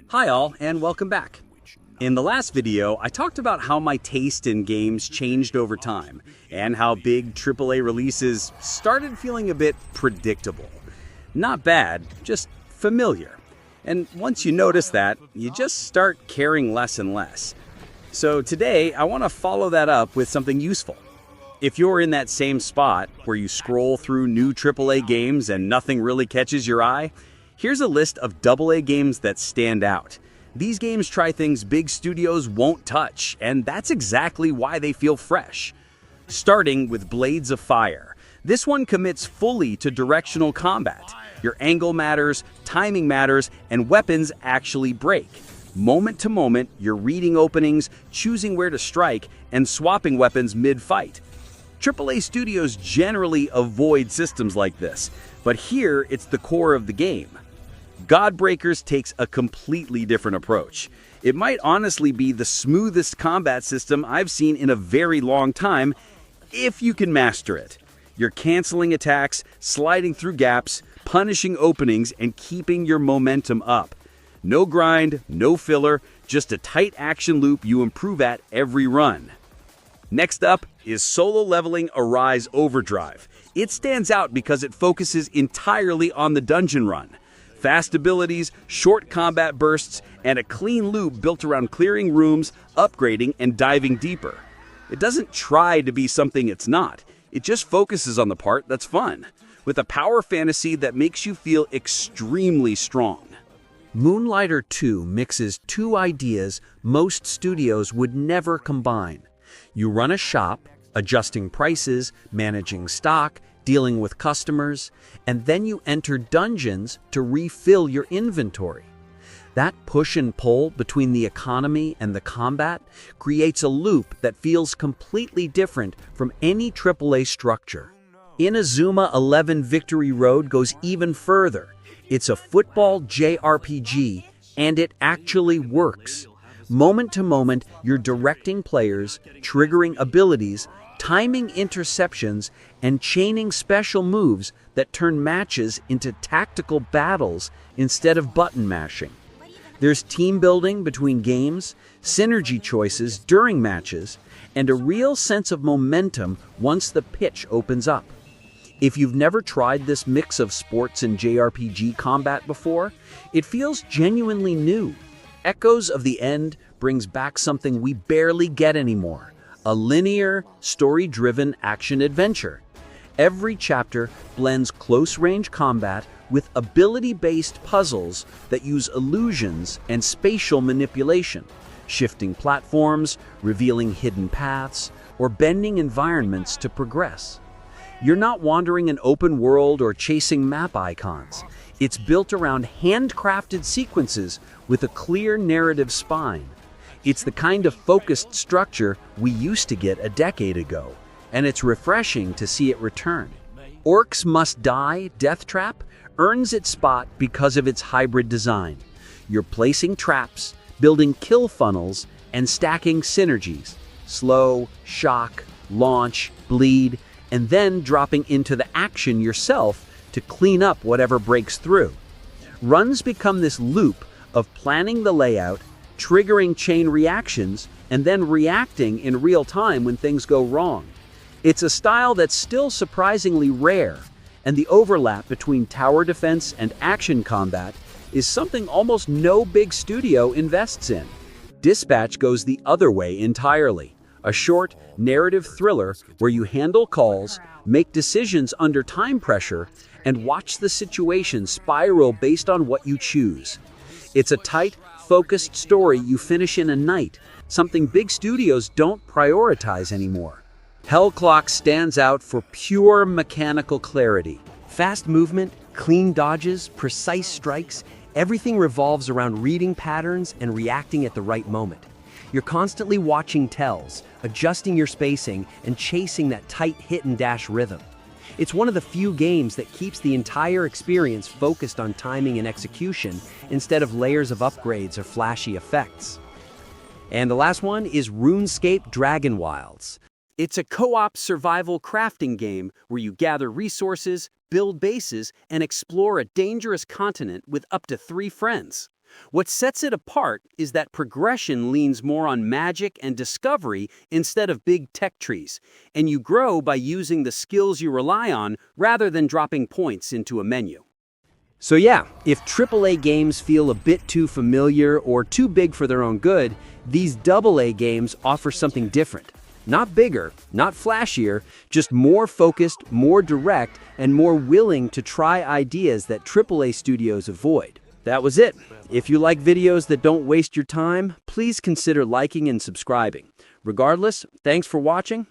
Hi all, and welcome back. In the last video, I talked about how my taste in games changed over time, and how big AAA releases started feeling a bit predictable. Not bad, just familiar. And once you notice that, you just start caring less and less. So today, I want to follow that up with something useful. If you're in that same spot where you scroll through new AAA games and nothing really catches your eye, here's a list of AA games that stand out. These games try things big studios won't touch, and that's exactly why they feel fresh. Starting with Blades of Fire. This one commits fully to directional combat. Your angle matters, timing matters, and weapons actually break. Moment to moment, you're reading openings, choosing where to strike, and swapping weapons mid-fight. AAA studios generally avoid systems like this, but here it's the core of the game. Godbreakers takes a completely different approach. It might honestly be the smoothest combat system I've seen in a very long time, if you can master it. You're canceling attacks, sliding through gaps, punishing openings, and keeping your momentum up. No grind, no filler, just a tight action loop you improve at every run. Next up is Solo Leveling Arise Overdrive. It stands out because it focuses entirely on the dungeon run. Fast abilities, short combat bursts, and a clean loop built around clearing rooms, upgrading, and diving deeper. It doesn't try to be something it's not. It just focuses on the part that's fun, with a power fantasy that makes you feel extremely strong. Moonlighter 2 mixes two ideas most studios would never combine. You run a shop, adjusting prices, managing stock, dealing with customers, and then you enter dungeons to refill your inventory. That push and pull between the economy and the combat creates a loop that feels completely different from any AAA structure. Inazuma 11 Victory Road goes even further. It's a football JRPG, and it actually works. Moment to moment, you're directing players, triggering abilities, timing interceptions, and chaining special moves that turn matches into tactical battles instead of button mashing. There's team building between games, synergy choices during matches, and a real sense of momentum once the pitch opens up. If you've never tried this mix of sports and JRPG combat before, it feels genuinely new. Echoes of the End brings back something we barely get anymore: a linear, story-driven action-adventure. Every chapter blends close-range combat with ability-based puzzles that use illusions and spatial manipulation, shifting platforms, revealing hidden paths, or bending environments to progress. You're not wandering an open world or chasing map icons. It's built around handcrafted sequences with a clear narrative spine. It's the kind of focused structure we used to get a decade ago, and it's refreshing to see it return. Orcs Must Die Death Trap earns its spot because of its hybrid design. You're placing traps, building kill funnels, and stacking synergies: slow, shock, launch, bleed, and then dropping into the action yourself to clean up whatever breaks through. Runs become this loop of planning the layout, triggering chain reactions, and then reacting in real time when things go wrong. It's a style that's still surprisingly rare, and the overlap between tower defense and action combat is something almost no big studio invests in. Dispatch goes the other way entirely. A short, narrative thriller where you handle calls, make decisions under time pressure, and watch the situation spiral based on what you choose. It's a tight, focused story you finish in a night, something big studios don't prioritize anymore. Hell Clock stands out for pure mechanical clarity. Fast movement, clean dodges, precise strikes, everything revolves around reading patterns and reacting at the right moment. You're constantly watching tells, adjusting your spacing, and chasing that tight hit-and-dash rhythm. It's one of the few games that keeps the entire experience focused on timing and execution instead of layers of upgrades or flashy effects. And the last one is RuneScape Dragon Wilds. It's a co-op survival crafting game where you gather resources, build bases, and explore a dangerous continent with up to 3 friends. What sets it apart is that progression leans more on magic and discovery instead of big tech trees, and you grow by using the skills you rely on rather than dropping points into a menu. So yeah, if AAA games feel a bit too familiar or too big for their own good, these AA games offer something different. Not bigger, not flashier, just more focused, more direct, and more willing to try ideas that AAA studios avoid. That was it. If you like videos that don't waste your time, please consider liking and subscribing. Regardless, thanks for watching,